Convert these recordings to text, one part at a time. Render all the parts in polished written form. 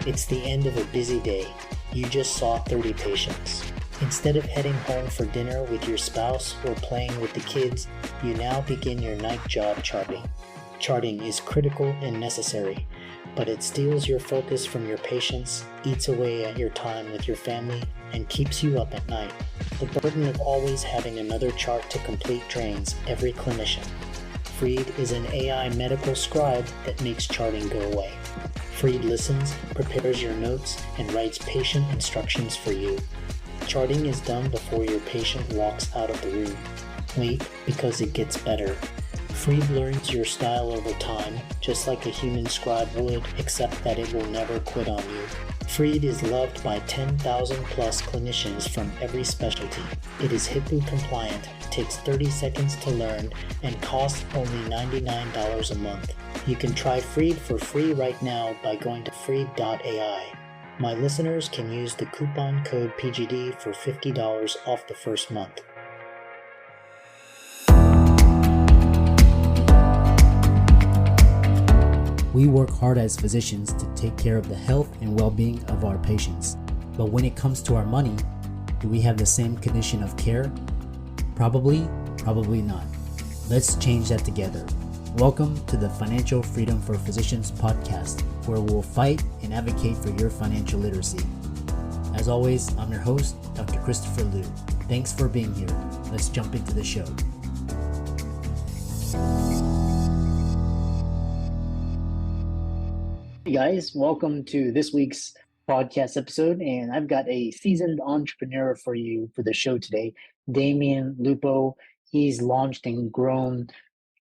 It's the end of a busy day. You just saw 30 patients. Instead of heading home for dinner with your spouse or playing with the kids, you now begin your night job charting. Charting is critical and necessary, but it steals your focus from your patients, eats away at your time with your family, and keeps you up at night. The burden of always having another chart to complete drains every clinician. Freed is an AI medical scribe that makes charting go away. Freed listens, prepares your notes, and writes patient instructions for you. Charting is done before your patient walks out of the room. Wait, because it gets better. Freed learns your style over time, just like a human scribe would, except that it will never quit on you. Freed is loved by 10,000 plus clinicians from every specialty. It is HIPAA compliant, takes 30 seconds to learn, and costs only $99 a month. You can try Freed for free right now by going to freed.ai. My listeners can use the coupon code PGD for $50 off the first month. We work hard as physicians to take care of the health and well-being of our patients. But when it comes to our money, do we have the same condition of care? Probably not. Let's change that together. Welcome to the Financial Freedom for Physicians podcast, where we'll fight and advocate for your financial literacy. As always, I'm your host, Dr. Christopher Liu. Thanks for being here. Let's jump into the show. Hey guys, welcome to this week's podcast episode, and I've got a seasoned entrepreneur for you for the show today, Damion Lupo. He's launched and grown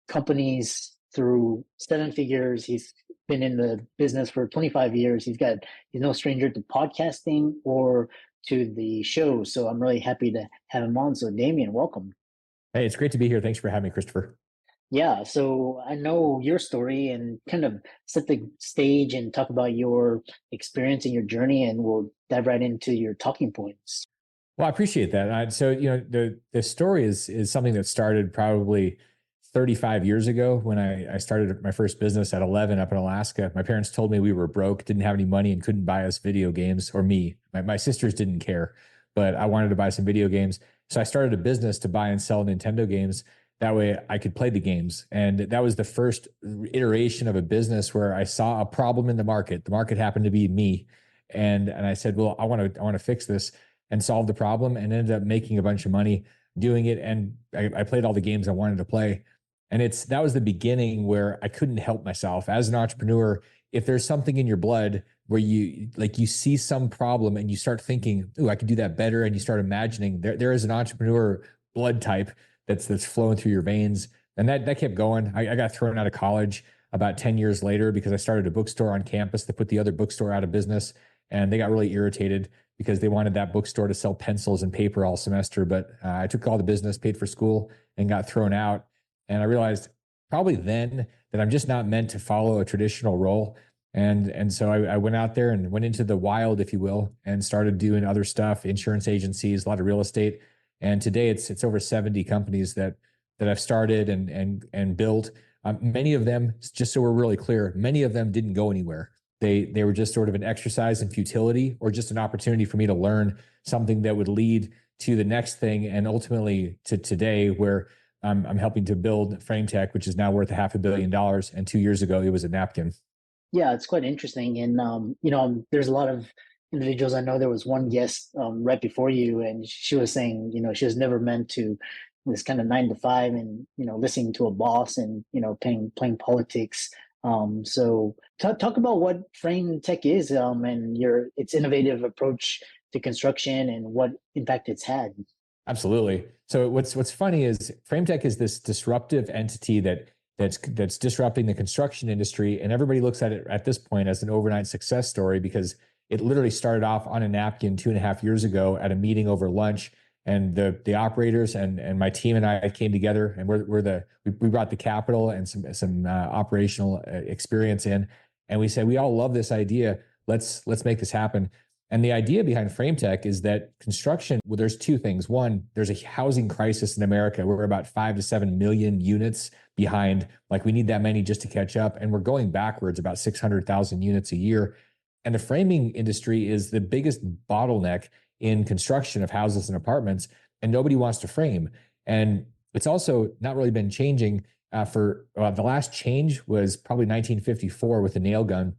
companies through 7 figures. He's been in the business for 25 years. He's no stranger to podcasting or to the show, so I'm really happy to have him on. So Damion, welcome. Hey, it's great to be here. Thanks for having me, Christopher. Yeah, so I know your story and kind of set the stage and talk about your experience and your journey, and we'll dive right into your talking points. Well, I appreciate that. So, the story is something that started probably 35 years ago when I started my first business at 11 up in Alaska. My parents told me we were broke, didn't have any money, and couldn't buy us video games, or me. My sisters didn't care, but I wanted to buy some video games. So I started a business to buy and sell Nintendo games. That way I could play the games. And that was the first iteration of a business where I saw a problem in the market. The market happened to be me. And I said, well, I want to fix this and solve the problem, and ended up making a bunch of money doing it. And I played all the games I wanted to play. And that was the beginning where I couldn't help myself. As an entrepreneur, if there's something in your blood where you see some problem and you start thinking, oh, I could do that better. And you start imagining there is an entrepreneur blood type that's flowing through your veins. And that kept going. I got thrown out of college about 10 years later because I started a bookstore on campus that put the other bookstore out of business. And they got really irritated because they wanted that bookstore to sell pencils and paper all semester. But I took all the business, paid for school, and got thrown out. And I realized probably then that I'm just not meant to follow a traditional role. And so I went out there and went into the wild, if you will, and started doing other stuff, insurance agencies, a lot of real estate. And today it's over 70 companies that I've started and built. Many of them, just so we're really clear, many of them didn't go anywhere. They were just sort of an exercise in futility, or just an opportunity for me to learn something that would lead to the next thing, and ultimately to today, where I'm helping to build FrameTech, which is now worth $500 million. And 2 years ago, it was a napkin. Yeah, it's quite interesting. And, there's a lot of individuals. I know there was one guest right before you, and she was saying, she was never meant to this kind of 9 to 5 and, listening to a boss and, playing politics. So talk about what FrameTech is and its innovative approach to construction and what impact it's had. Absolutely. So what's funny is FrameTech is this disruptive entity that's disrupting the construction industry, and everybody looks at it at this point as an overnight success story because it literally started off on a napkin 2.5 years ago at a meeting over lunch, and the operators and my team and I came together, and we brought the capital and some operational experience in, and we said we all love this idea. Let's make this happen. And the idea behind FrameTech is that construction, well, there's 2 things. One, there's a housing crisis in America. We're about 5 to 7 million units behind. Like, we need that many just to catch up. And we're going backwards about 600,000 units a year. And the framing industry is the biggest bottleneck in construction of houses and apartments, and nobody wants to frame. And it's also not really been changing for the last change was probably 1954 with the nail gun.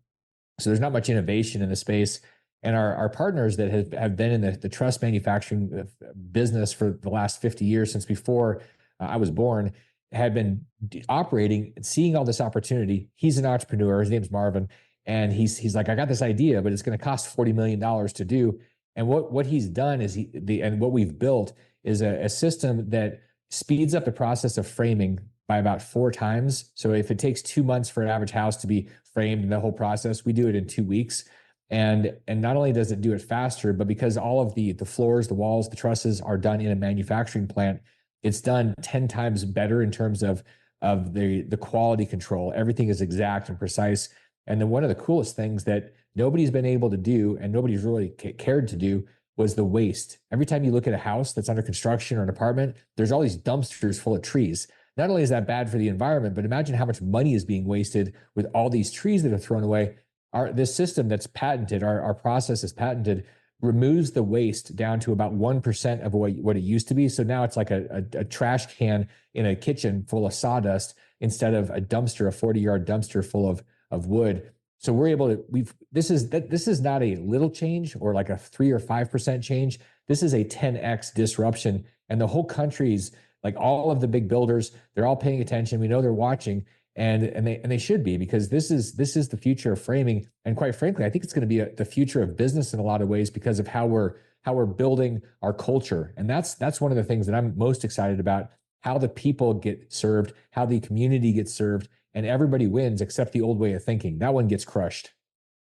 So there's not much innovation in the space. And our partners that have been in the truss manufacturing business for the last 50 years, since before I was born, had been operating, seeing all this opportunity. He's an entrepreneur. His name's Marvin. And he's like, I got this idea, but it's going to cost $40 million to do. And what he's done is and what we've built is a system that speeds up the process of framing by about 4 times. So if it takes 2 months for an average house to be framed in the whole process, we do it in 2 weeks. And not only does it do it faster, but because all of the floors, the walls, the trusses are done in a manufacturing plant, it's done 10 times better in terms of the quality control. Everything is exact and precise. And then one of the coolest things that nobody's been able to do and nobody's really cared to do was the waste. Every time you look at a house that's under construction or an apartment, there's all these dumpsters full of trees. Not only is that bad for the environment, but imagine how much money is being wasted with all these trees that are thrown away. This system that's patented, our process is patented, removes the waste down to about 1% of what it used to be. So now it's like a trash can in a kitchen full of sawdust instead of a dumpster, a 40-yard dumpster full of wood. So we're able to, this is not a little change or like a 3 or 5% change. This is a 10x disruption. And the whole country's, like all of the big builders, they're all paying attention. We know they're watching, and they should be, because this is the future of framing. And quite frankly, I think it's going to be the future of business in a lot of ways because of how we're building our culture. And that's one of the things that I'm most excited about: how the people get served, how the community gets served, and everybody wins except the old way of thinking. That one gets crushed.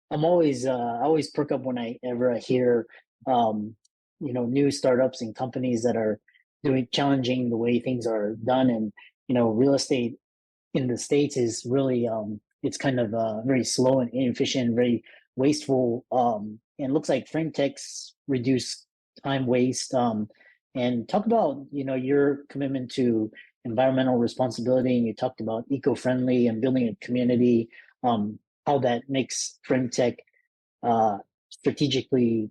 I'm always I always perk up whenever I hear new startups and companies that are challenging the way things are done. And real estate in the States is really it's kind of very slow and inefficient, very wasteful. And it looks like FrameTech's reduce time waste. And talk about your commitment to environmental responsibility, and you talked about eco-friendly and building a community. How that makes FrameTech strategically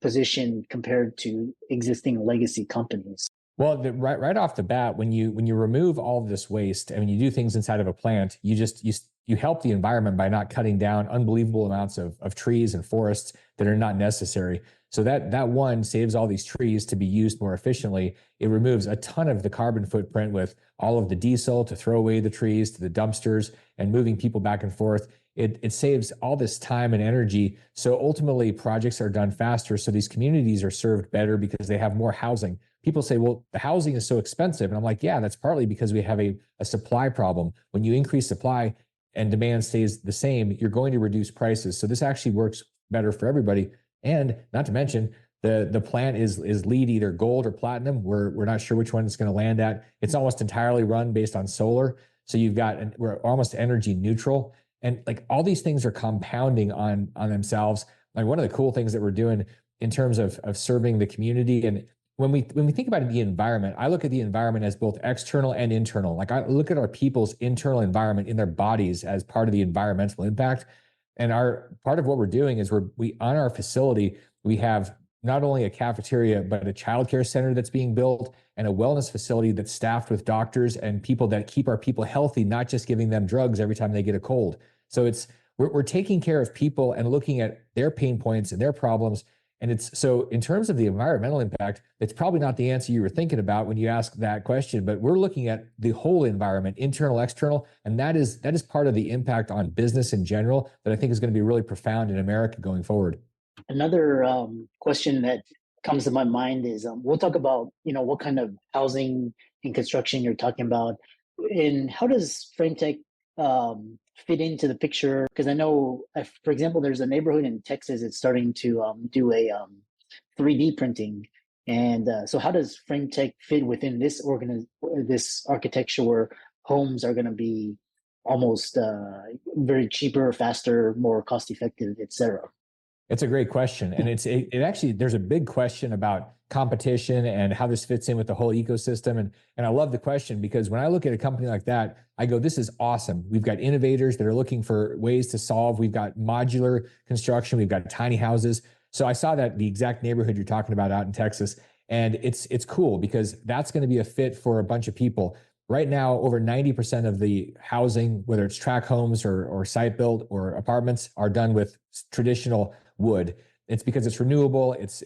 positioned compared to existing legacy companies. Well, right off the bat, when you remove all of this waste and when you do things inside of a plant, you help the environment by not cutting down unbelievable amounts of trees and forests that are not necessary. So that one saves all these trees to be used more efficiently. It removes a ton of the carbon footprint with all of the diesel to throw away the trees to the dumpsters and moving people back and forth. It saves all this time and energy. So ultimately, projects are done faster. So these communities are served better because they have more housing. People say, well, the housing is so expensive. And I'm like, yeah, that's partly because we have a supply problem. When you increase supply and demand stays the same, you're going to reduce prices. So this actually works better for everybody. And not to mention, the plant is LEED either gold or platinum. We're not sure which one it's going to land at. It's almost entirely run based on solar. So we're almost energy neutral. And like all these things are compounding on themselves. Like one of the cool things that we're doing in terms of serving the community, and when we think about the environment, I look at the environment as both external and internal. Like I look at our people's internal environment in their bodies as part of the environmental impact. And part of what we're doing is we on our facility, we have not only a cafeteria, but a childcare center that's being built and a wellness facility that's staffed with doctors and people that keep our people healthy, not just giving them drugs every time they get a cold. So we're taking care of people and looking at their pain points and their problems. And so in terms of the environmental impact, it's probably not the answer you were thinking about when you asked that question, but we're looking at the whole environment, internal, external, and that is part of the impact on business in general that I think is going to be really profound in America going forward. Another question that comes to my mind is we'll talk about what kind of housing and construction you're talking about, and how does FrameTech fit into the picture? Because I know, for example, there's a neighborhood in Texas that's starting to do a 3D printing, and so how does FrameTech fit within this architecture where homes are going to be almost very cheaper, faster, more cost effective, etc.? It's a great question. And it actually, there's a big question about competition and how this fits in with the whole ecosystem. And I love the question because when I look at a company like that, I go, this is awesome. We've got innovators that are looking for ways to solve. We've got modular construction. We've got tiny houses. So I saw that the exact neighborhood you're talking about out in Texas. And it's cool because that's going to be a fit for a bunch of people. Right now, over 90% of the housing, whether it's tract homes or site built or apartments, are done with traditional wood. It's because it's renewable. It's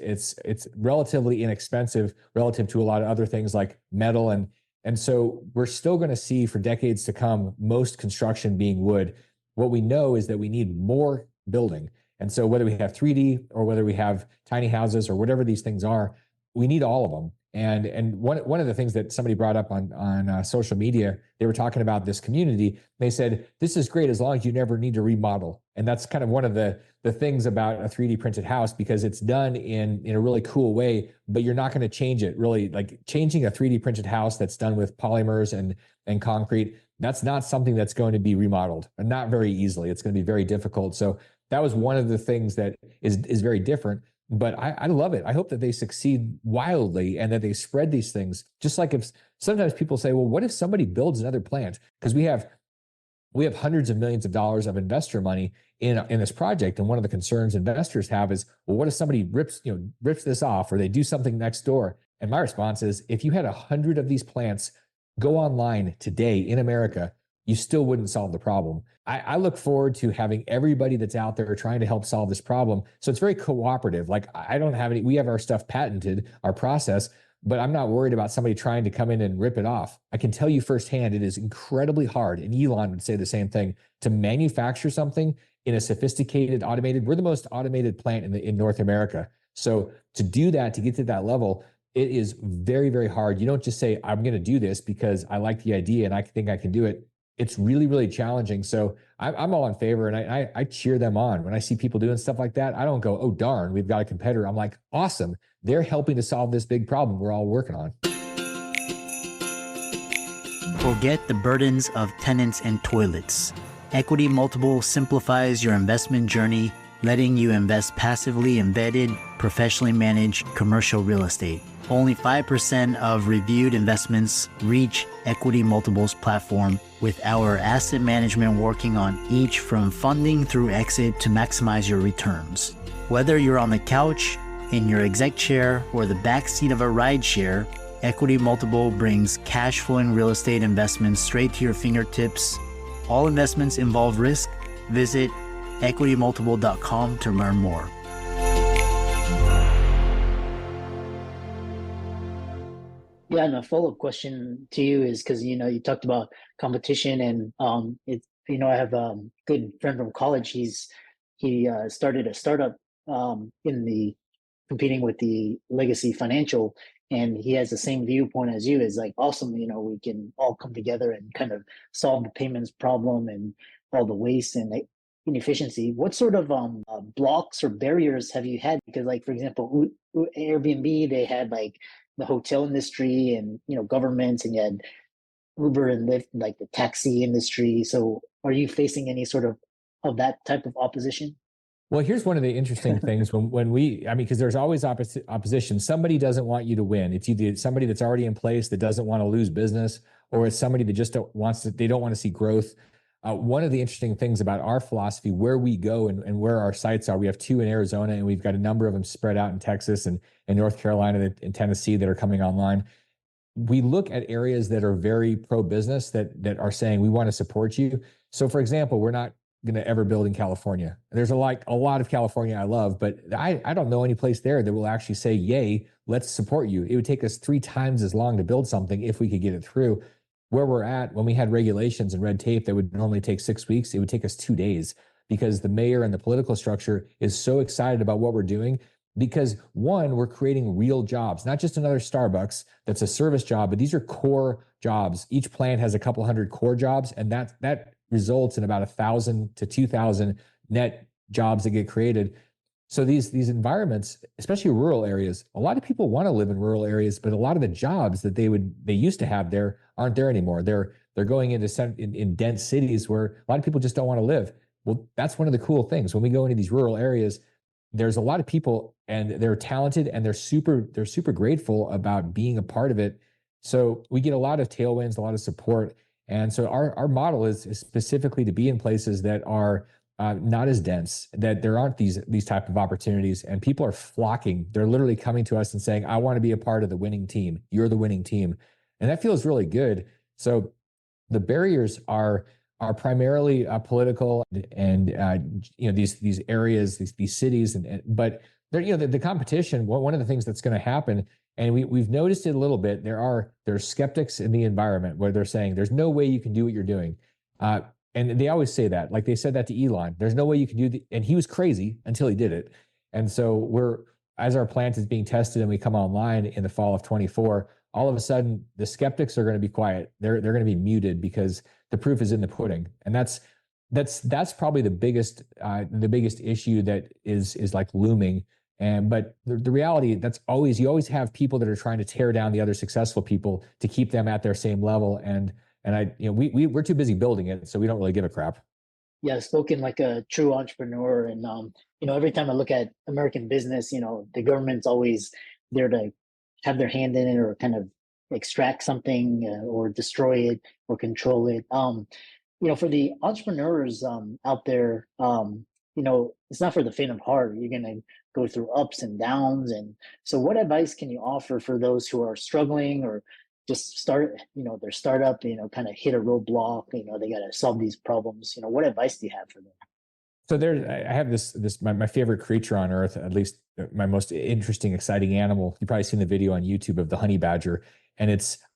relatively inexpensive relative to a lot of other things like metal, and so we're still going to see for decades to come most construction being wood. What we know is that we need more building, and so whether we have 3D or whether we have tiny houses or whatever these things are, we need all of them. And one of the things that somebody brought up on social media, they were talking about this community. They said, this is great as long as you never need to remodel. And that's kind of one of the things about a 3D printed house, because it's done in a really cool way, but you're not going to change it really. Like changing a 3D printed house that's done with polymers and concrete, that's not something that's going to be remodeled, and not very easily. It's going to be very difficult. So that was one of the things that is very different. But I love it. I hope that they succeed wildly and that they spread these things. Just like if sometimes people say, well, what if somebody builds another plant? Because we have hundreds of millions of dollars of investor money in this project. And one of the concerns investors have is, well, what if somebody rips this off, or they do something next door? And my response is, if you had 100 of these plants go online today in America, you still wouldn't solve the problem. I look forward to having everybody that's out there trying to help solve this problem. So it's very cooperative. Like we have our stuff patented, our process, but I'm not worried about somebody trying to come in and rip it off. I can tell you firsthand, it is incredibly hard, and Elon would say the same thing, to manufacture something in a sophisticated, automated, we're the most automated plant in North America. So to do that, to get to that level, it is very, very hard. You don't just say, I'm going to do this because I like the idea and I think I can do it. It's really, really challenging. So I'm all in favor, and I cheer them on. When I see people doing stuff like that, I don't go, oh, darn, we've got a competitor. I'm like, awesome. They're helping to solve this big problem we're all working on. Forget the burdens of tenants and toilets. Equity Multiple simplifies your investment journey, letting you invest passively embedded, professionally managed commercial real estate. Only 5% of reviewed investments reach Equity Multiple's platform, with our asset management working on each from funding through exit to maximize your returns. Whether you're on the couch, in your exec chair, or the backseat of a ride share, Equity Multiple brings cash flowing real estate investments straight to your fingertips. All investments involve risk. Visit equitymultiple.com to learn more. Yeah, and a follow-up question to you is, because you talked about competition, and I have a good friend from college. He started a startup in the competing with the legacy financial, and he has the same viewpoint as you. Is like, awesome, we can all come together and kind of solve the payments problem and all the waste and inefficiency. What sort of blocks or barriers have you had? Because, like, for example, Airbnb, they had like the hotel industry and governments, and you had Uber and Lyft, like the taxi industry. So are you facing any sort of that type of opposition? Well, here's one of the interesting things because there's always opposition. Somebody doesn't want you to win. It's either somebody that's already in place that doesn't want to lose business, or it's somebody that just they don't want to see growth. One of the interesting things about our philosophy, where we go and where our sites are, we have 2 in Arizona, and we've got a number of them spread out in Texas and North Carolina and Tennessee that are coming online. We look at areas that are very pro-business, that are saying, we want to support you. So, for example, we're not going to ever build in California. There's a lot of California I love, but I don't know any place there that will actually say, yay, let's support you. It would take us 3 times as long to build something if we could get it through. Where we're at, when we had regulations and red tape that would normally take 6 weeks, it would take us 2 days, because the mayor and the political structure is so excited about what we're doing. Because one, we're creating real jobs, not just another Starbucks that's a service job, but these are core jobs. Each plant has a couple hundred core jobs, and that results in about 1,000 to 2,000 net jobs that get created. So these environments, especially rural areas, a lot of people want to live in rural areas, but a lot of the jobs that they used to have there aren't there anymore. They're going into in dense cities where a lot of people just don't want to live. Well, that's one of the cool things. When we go into these rural areas, there's a lot of people and they're talented and they're super grateful about being a part of it. So we get a lot of tailwinds, a lot of support. And so our model is specifically to be in places that are not as dense, that there aren't these type of opportunities, and people are flocking. They're literally coming to us and saying, I want to be a part of the winning team. You're the winning team. And that feels really good. So the barriers are primarily political and these areas, these cities, but they're, the competition. One of the things that's going to happen, and we've noticed it a little bit. There's skeptics in the environment where they're saying there's no way you can do what you're doing, and they always say that. Like they said that to Elon. There's no way you can and he was crazy until he did it. And so as our plant is being tested and we come online in the fall of 24, all of a sudden the skeptics are going to be quiet. They're going to be muted because the proof is in the pudding. And that's probably the biggest issue that is like looming. But the reality, you always have people that are trying to tear down the other successful people to keep them at their same level. And we're too busy building it, so we don't really give a crap. Yeah, spoken like a true entrepreneur. And every time I look at American business, the government's always there to have their hand in it or kind of extract something or destroy it or control it. For the entrepreneurs out there, it's not for the faint of heart. You're gonna go through ups and downs. And so what advice can you offer for those who are struggling or just start, their startup, kind of hit a roadblock, they got to solve these problems. What advice do you have for them? So I have my favorite creature on earth, at least my most interesting, exciting animal. You've probably seen the video on YouTube of the honey badger. And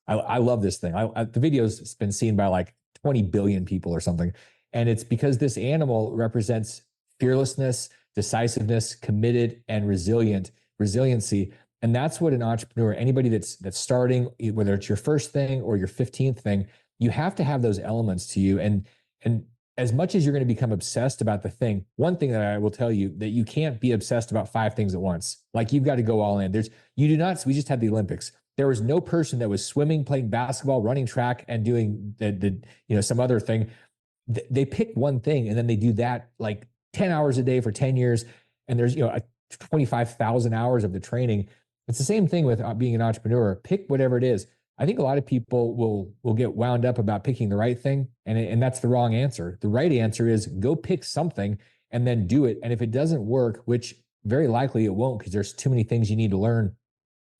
I love this thing. The video's been seen by like 20 billion people or something. And it's because this animal represents fearlessness, decisiveness, committed, and resiliency. And that's what an entrepreneur, anybody that's starting, whether it's your first thing or your 15th thing, you have to have those elements to you. And as much as you're going to become obsessed about the thing, one thing that I will tell you that you can't be obsessed about 5 things at once. Like you've got to go all in. We just had the Olympics. There was no person that was swimming, playing basketball, running track, and doing some other thing. They pick one thing and then they do that like 10 hours a day for 10 years. And there's 25,000 hours of the training. It's the same thing with being an entrepreneur. Pick whatever it is. I think a lot of people will get wound up about picking the right thing, and that's the wrong answer. The right answer is go pick something and then do it. And if it doesn't work, which very likely it won't because there's too many things you need to learn,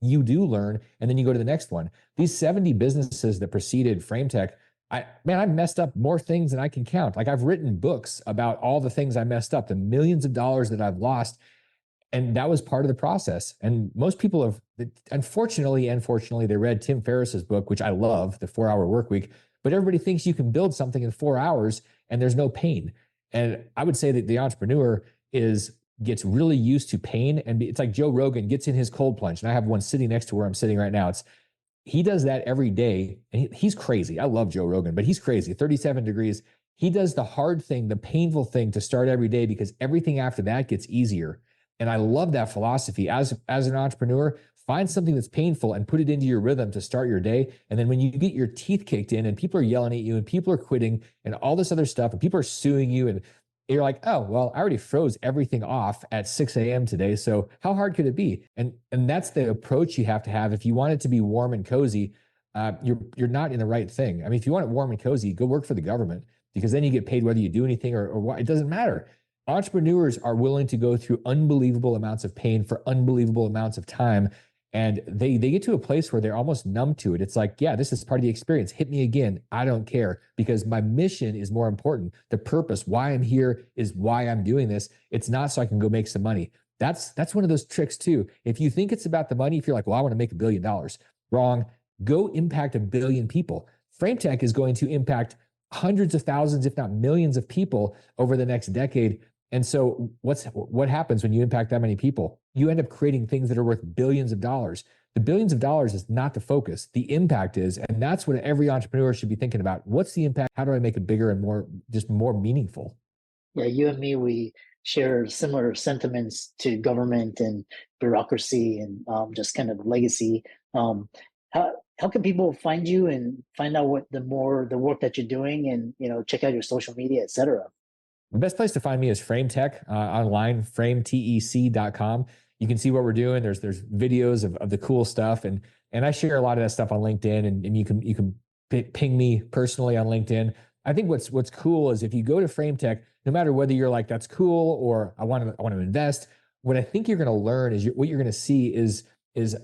you do learn, and then you go to the next one. These 70 businesses that preceded FrameTech, I've messed up more things than I can count. Like I've written books about all the things I messed up, the millions of dollars that I've lost. And that was part of the process. And most people have, unfortunately, they read Tim Ferriss's book, which I love, The 4-Hour Workweek. But everybody thinks you can build something in 4 hours and there's no pain. And I would say that the entrepreneur gets really used to pain. And it's like Joe Rogan gets in his cold plunge. And I have one sitting next to where I'm sitting right now. He does that every day. And he's crazy. I love Joe Rogan, but he's crazy. 37 degrees. He does the hard thing, the painful thing to start every day because everything after that gets easier. And I love that philosophy. As an entrepreneur, find something that's painful and put it into your rhythm to start your day. And then when you get your teeth kicked in and people are yelling at you and people are quitting and all this other stuff and people are suing you and you're like, oh, well, I already froze everything off at 6 a.m. today. So how hard could it be? And that's the approach you have to have. If you want it to be warm and cozy, you're not in the right thing. I mean, if you want it warm and cozy, go work for the government because then you get paid whether you do anything or what. It doesn't matter. Entrepreneurs are willing to go through unbelievable amounts of pain for unbelievable amounts of time. And they get to a place where they're almost numb to it. It's like, yeah, this is part of the experience. Hit me again. I don't care because my mission is more important. The purpose, why I'm here is why I'm doing this. It's not so I can go make some money. That's one of those tricks too. If you think it's about the money, if you're like, well, I want to make $1 billion, wrong. Go impact 1 billion people. FrameTech is going to impact hundreds of thousands, if not millions of people over the next decade. And so what happens when you impact that many people? You end up creating things that are worth billions of dollars. The billions of dollars is not the focus. The impact is, and that's what every entrepreneur should be thinking about. What's the impact? How do I make it bigger and more meaningful? Yeah, you and me, we share similar sentiments to government and bureaucracy and just kind of legacy. How can people find you and find out the work that you're doing and check out your social media, et cetera? The best place to find me is FrameTech online, frametech.com. You can see what we're doing. There's videos of the cool stuff, and I share a lot of that stuff on LinkedIn, and you can ping me personally on LinkedIn. I think what's cool is if you go to FrameTech, no matter whether you're like, that's cool, or I want to invest, what I think you're going to learn is what you're going to see is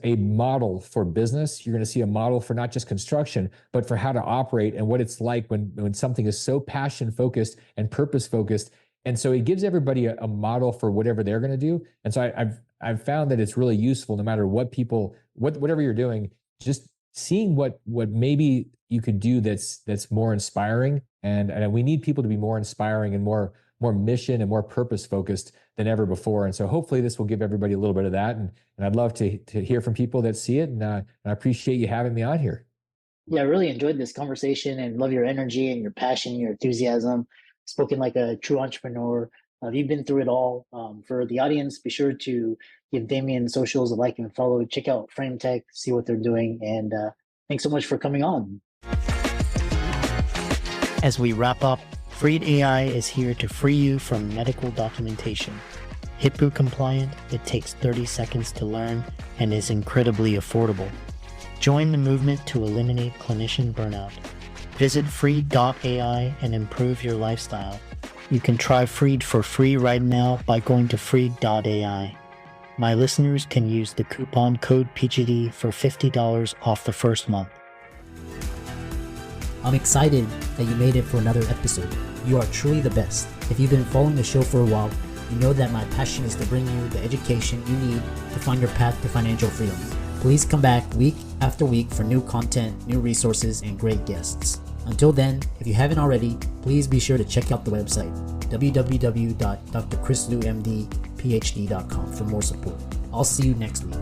a model for business. You're going to see a model for not just construction, but for how to operate and what it's like when something is so passion focused and purpose focused. And so it gives everybody a model for whatever they're going to do. And so I've found that it's really useful, no matter whatever you're doing, just seeing what maybe you could do that's more inspiring. And we need people to be more inspiring and more mission and more purpose focused than ever before. And so hopefully this will give everybody a little bit of that. And I'd love to hear from people that see it. And I appreciate you having me on here. Yeah, I really enjoyed this conversation and love your energy and your passion, your enthusiasm. Spoken like a true entrepreneur. You've been through it all. For the audience, be sure to give Damion socials a like and follow. Check out FrameTech, see what they're doing. And thanks so much for coming on. As we wrap up, Freed AI is here to free you from medical documentation. HIPAA compliant, it takes 30 seconds to learn and is incredibly affordable. Join the movement to eliminate clinician burnout. Visit freed.ai and improve your lifestyle. You can try Freed for free right now by going to freed.ai. My listeners can use the coupon code PGD for $50 off the first month. I'm excited that you made it for another episode. You are truly the best. If you've been following the show for a while, you know that my passion is to bring you the education you need to find your path to financial freedom. Please come back week after week for new content, new resources, and great guests. Until then, if you haven't already, please be sure to check out the website, www.drchrislumdphd.com for more support. I'll see you next week.